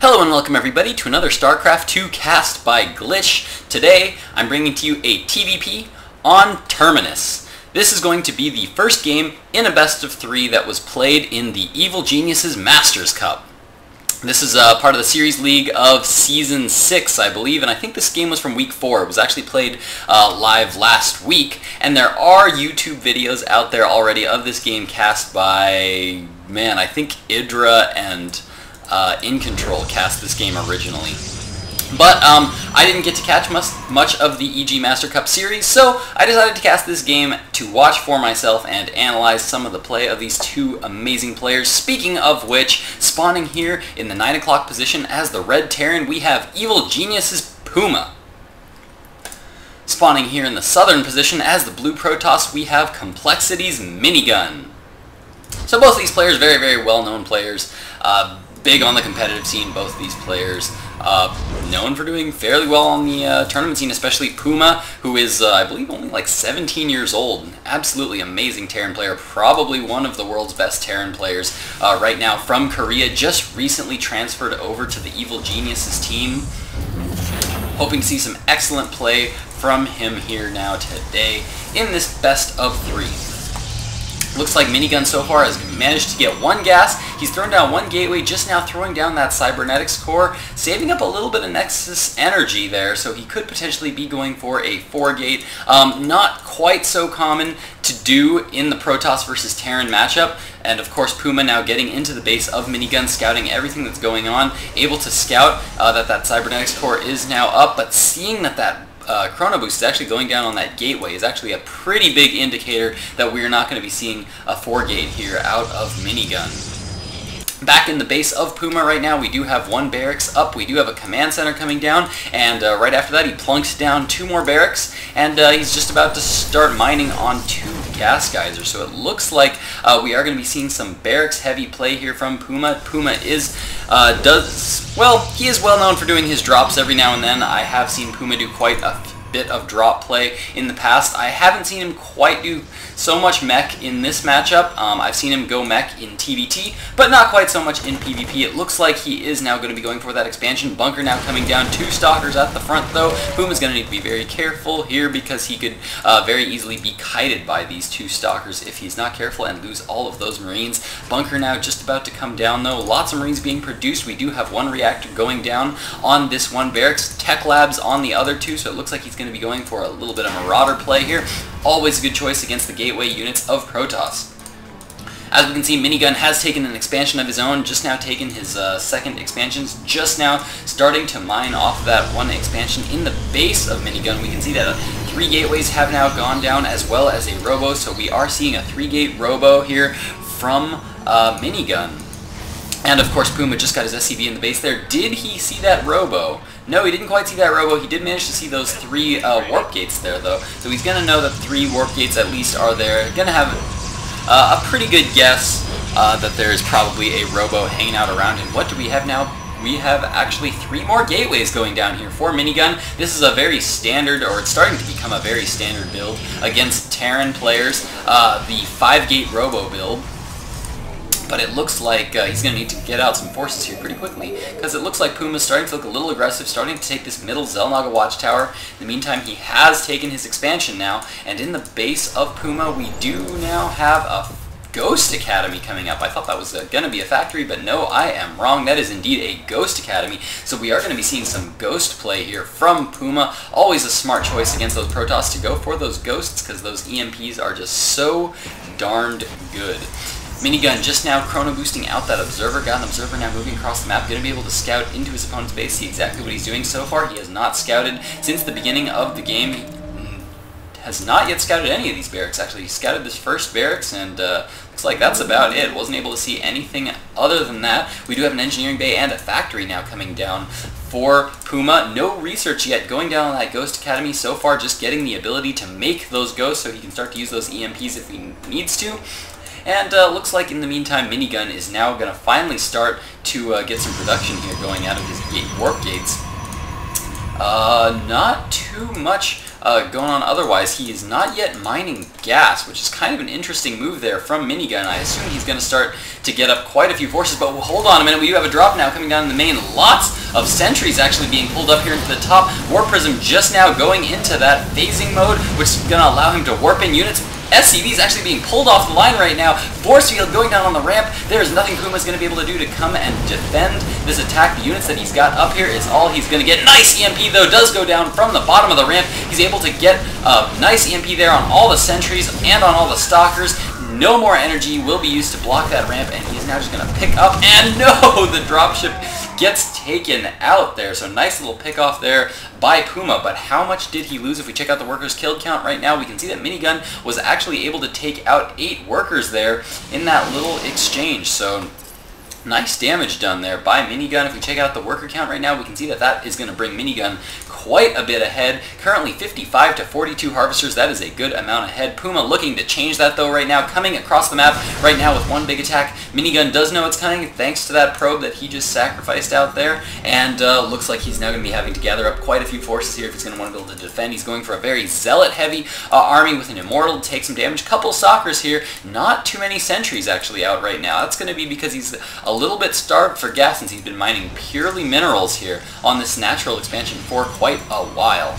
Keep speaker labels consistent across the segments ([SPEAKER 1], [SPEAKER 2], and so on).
[SPEAKER 1] Hello and welcome everybody to another StarCraft 2 cast by Glitch. Today I'm bringing to you a TVP on Terminus. This is going to be the first game in a best of 3 that was played in the Evil Geniuses Masters Cup. This is part of the Series League of Season 6, I believe, and I think this game was from Week 4. It was actually played live last week, and there are YouTube videos out there already of this game cast by, man, I think Idra and In Control cast this game originally. But I didn't get to catch much of the EG Master Cup series, so I decided to cast this game to watch for myself and analyze some of the play of these two amazing players. Speaking of which, spawning here in the 9 o'clock position as the Red Terran, we have Evil Geniuses Puma. Spawning here in the southern position as the Blue Protoss, we have Complexity's Minigun. So both of these players, very, very well-known players. Big on the competitive scene, both of these players. Known for doing fairly well on the tournament scene, especially Puma, who is, I believe, only like 17 years old. Absolutely amazing Terran player, probably one of the world's best Terran players right now from Korea, just recently transferred over to the Evil Geniuses team. Hoping to see some excellent play from him here now today in this best of 3. Looks like Minigun so far has managed to get 1 gas. He's thrown down 1 gateway, just now throwing down that cybernetics core, saving up a little bit of Nexus energy there, so he could potentially be going for a 4-gate. Not quite so common to do in the Protoss versus Terran matchup. And of course Puma now getting into the base of Minigun, scouting everything that's going on, able to scout that cybernetics core is now up, but seeing that Chrono Boost is actually going down on that gateway is actually a pretty big indicator that we are not going to be seeing a 4-gate here out of Minigun. Back in the base of Puma right now, we do have 1 barracks up, we do have a command center coming down, and right after that he plunks down 2 more barracks, and he's just about to start mining on 2 gas geysers. So it looks like we are going to be seeing some barracks heavy play here from Puma. Puma is, he is well known for doing his drops every now and then. I have seen Puma do quite a bit of drop play in the past. I haven't seen him quite do so much mech in this matchup. I've seen him go mech in TVT, but not quite so much in PvP. It looks like he is now going to be going for that expansion. Bunker now coming down, 2 stalkers at the front though. Puma's going to need to be very careful here because he could very easily be kited by these 2 stalkers if he's not careful and lose all of those Marines. Bunker now just about to come down though. Lots of Marines being produced. We do have 1 reactor going down on this 1 barracks. Tech Labs on the other 2, so it looks like he's going to be going for a little bit of Marauder play here. Always a good choice against the gateway units of Protoss. As we can see, Minigun has taken an expansion of his own, just now taken his 2nd expansions, just now starting to mine off that 1 expansion in the base of Minigun. We can see that 3 gateways have now gone down as well as a robo, so we are seeing a 3-gate robo here from Minigun. And of course Puma just got his SCV in the base there. Did he see that robo? No, he didn't quite see that robo. He did manage to see those 3 warp gates there though. So he's going to know that 3 warp gates at least are there. Going to have a pretty good guess that there is probably a robo hanging out around him. What do we have now? We have actually 3 more gateways going down here for Minigun. This is a very standard, or it's starting to become a very standard build against Terran players. The 5-gate robo build. But it looks like he's going to need to get out some forces here pretty quickly, because it looks like Puma's starting to look a little aggressive, starting to take this middle Xel'Naga watchtower. In the meantime, he has taken his expansion now, and in the base of Puma, we do now have a Ghost Academy coming up. I thought that was going to be a factory, but no, I am wrong. That is indeed a Ghost Academy. So we are going to be seeing some Ghost play here from Puma. Always a smart choice against those Protoss to go for those Ghosts, because those EMPs are just so darned good. Minigun just now chrono boosting out that observer. Got an observer now moving across the map. Going to be able to scout into his opponent's base, see exactly what he's doing so far. He has not scouted since the beginning of the game. He has not yet scouted any of these barracks, actually. He scouted this 1st barracks, and looks like that's about it. Wasn't able to see anything other than that. We do have an engineering bay and a factory now coming down for Puma. No research yet going down on that Ghost Academy so far, just getting the ability to make those ghosts so he can start to use those EMPs if he needs to. And looks like in the meantime Minigun is now going to finally start to get some production here going out of his warp gates. Not too much going on otherwise. He is not yet mining gas, which is kind of an interesting move there from Minigun. I assume he's going to start to get up quite a few forces, but hold on a minute. We do have a drop now coming down in the main. Lots of sentries actually being pulled up here into the top. Warp Prism just now going into that phasing mode, which is going to allow him to warp in units. SCV is actually being pulled off the line right now. Force field going down on the ramp. There's nothing Puma's going to be able to do to come and defend this attack. The units that he's got up here is all he's going to get. Nice EMP, though, does go down from the bottom of the ramp. He's able to get a nice EMP there on all the sentries and on all the stalkers. No more energy will be used to block that ramp, and he's now just going to pick up, and no! The dropship gets taken out there. So nice little pick off there by Puma, but how much did he lose? If we check out the workers killed count right now, we can see that Minigun was actually able to take out 8 workers there in that little exchange. So nice damage done there by Minigun. If we check out the worker count right now, we can see that that is going to bring Minigun quite a bit ahead. Currently 55 to 42 harvesters. That is a good amount ahead. Puma looking to change that though right now. Coming across the map right now with one big attack. Minigun does know it's coming thanks to that probe that he just sacrificed out there. And looks like he's now going to be having to gather up quite a few forces here if he's going to want to be able to defend. He's going for a very zealot heavy army with an immortal to take some damage. Couple stalkers here. Not too many sentries actually out right now. That's going to be because he's a little bit starved for gas since he's been mining purely minerals here on this natural expansion for quite a while.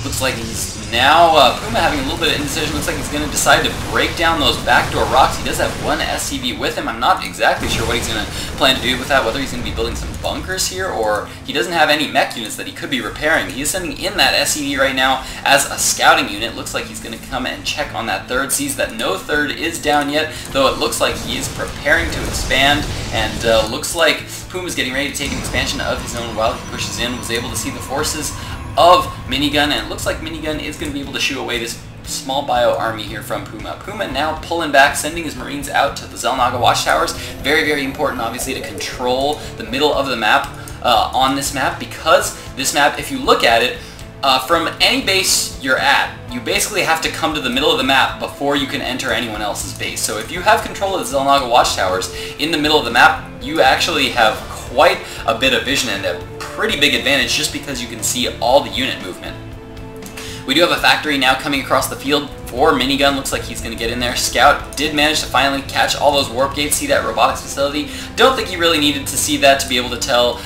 [SPEAKER 1] Looks like he's now, Puma having a little bit of indecision. Looks like he's going to decide to break down those backdoor rocks. He does have one SCV with him. I'm not exactly sure what he's going to plan to do with that, whether he's going to be building some bunkers here, or he doesn't have any mech units that he could be repairing. He is sending in that SCV right now as a scouting unit. Looks like he's going to come and check on that third. Sees that no third is down yet, though it looks like he is preparing to expand, and looks like Puma's getting ready to take an expansion of his own while he pushes in. Was able to see the forces of Minigun, and it looks like Minigun is going to be able to shoo away this small bio army here from Puma. Puma now pulling back, sending his marines out to the Xel'Naga watchtowers. Very, very important, obviously, to control the middle of the map on this map, because this map, if you look at it, from any base you're at, you basically have to come to the middle of the map before you can enter anyone else's base. So if you have control of the Xel'Naga watchtowers in the middle of the map, you actually have quite a bit of vision and a pretty big advantage just because you can see all the unit movement. We do have a factory now coming across the field for Minigun. Looks like he's going to get in there. Scout did manage to finally catch all those warp gates, see that robotics facility. Don't think he really needed to see that to be able to tell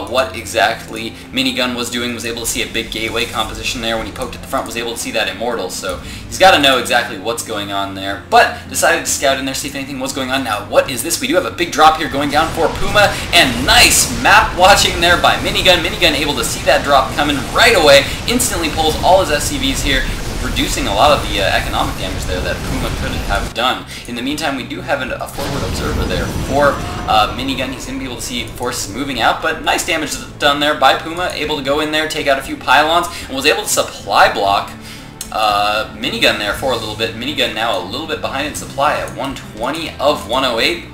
[SPEAKER 1] what exactly Minigun was doing. Was able to see a big gateway composition there. When he poked at the front, was able to see that immortal. So he's got to know exactly what's going on there. But decided to scout in there, see if anything was going on. Now, what is this? We do have a big drop here going down for Puma, and nice map watching there by Minigun. Minigun able to see that drop coming right away. Instantly pulls all his SCVs here, reducing a lot of the economic damage there that Puma could have done. In the meantime, we do have a forward observer there for Minigun. He's going to be able to see forces moving out, but nice damage done there by Puma, able to go in there, take out a few pylons, and was able to supply block Minigun there for a little bit. Minigun now a little bit behind in supply at 120 of 108.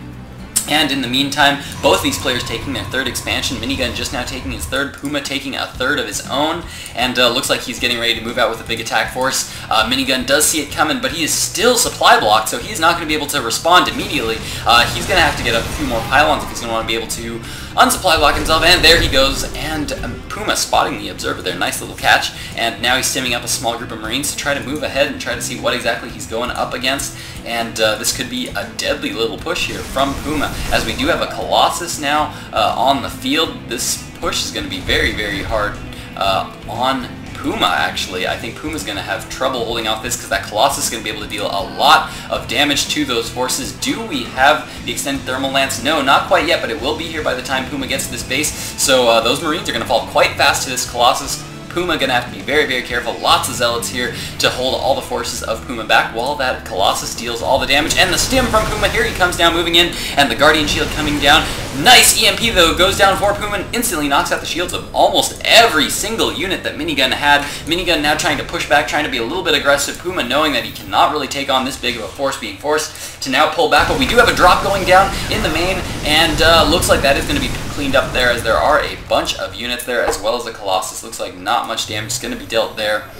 [SPEAKER 1] And in the meantime, both these players taking their third expansion. Minigun just now taking his third, Puma taking a third of his own, and looks like he's getting ready to move out with a big attack force. Minigun does see it coming, but he is still supply blocked, so he's not going to be able to respond immediately. He's going to have to get a few more pylons if he's going to want to be able to unsupply block himself, and there he goes, and Puma spotting the observer there. Nice little catch, and now he's stimming up a small group of marines to try to move ahead and try to see what exactly he's going up against, and this could be a deadly little push here from Puma, as we do have a Colossus now on the field. This push is going to be very, very hard on Puma, actually. I think Puma's going to have trouble holding off this because that Colossus is going to be able to deal a lot of damage to those forces. Do we have the extended thermal lance? No, not quite yet, but it will be here by the time Puma gets to this base. So those marines are going to fall quite fast to this Colossus. Puma going to have to be very, very careful. Lots of zealots here to hold all the forces of Puma back while that Colossus deals all the damage. And the stim from Puma, here he comes down, moving in, and the Guardian Shield coming down. Nice EMP, though, goes down for Puma and instantly knocks out the shields of almost every single unit that Minigun had. Minigun now trying to push back, trying to be a little bit aggressive. Puma knowing that he cannot really take on this big of a force, being forced to now pull back. But we do have a drop going down in the main, and looks like that is going to be cleaned up there, as there are a bunch of units there, as well as the Colossus. Looks like not much damage is going to be dealt there.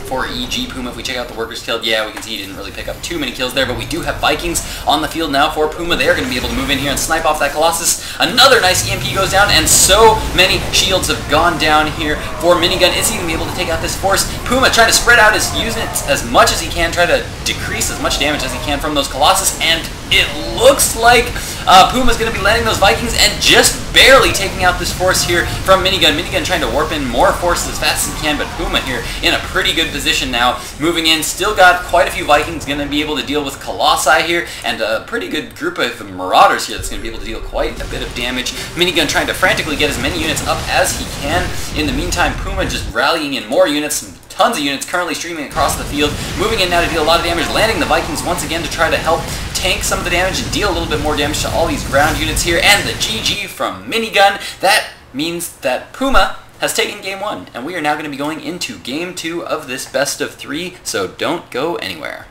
[SPEAKER 1] for EGPuMa. If we check out the workers killed, yeah, we can see he didn't really pick up too many kills there, but we do have Vikings on the field now for Puma. They are going to be able to move in here and snipe off that Colossus. Another nice EMP goes down, and so many shields have gone down here for Minigun. Is he going to be able to take out this force? Puma trying to spread out his units as much as he can, try to decrease as much damage as he can from those Colossus, and it looks like Puma's going to be landing those Vikings and just barely taking out this force here from Minigun. Minigun trying to warp in more force as fast as he can, but Puma here in a pretty good position now. Moving in, still got quite a few Vikings going to be able to deal with Colossi here, and a pretty good group of Marauders here that's going to be able to deal quite a bit of damage. Minigun trying to frantically get as many units up as he can. In the meantime, Puma just rallying in more units. Tons of units currently streaming across the field, moving in now to deal a lot of damage, landing the Vikings once again to try to help tank some of the damage and deal a little bit more damage to all these ground units here, and the GG from Minigun. That means that Puma has taken Game 1, and we are now going to be going into Game 2 of this best of 3, so don't go anywhere.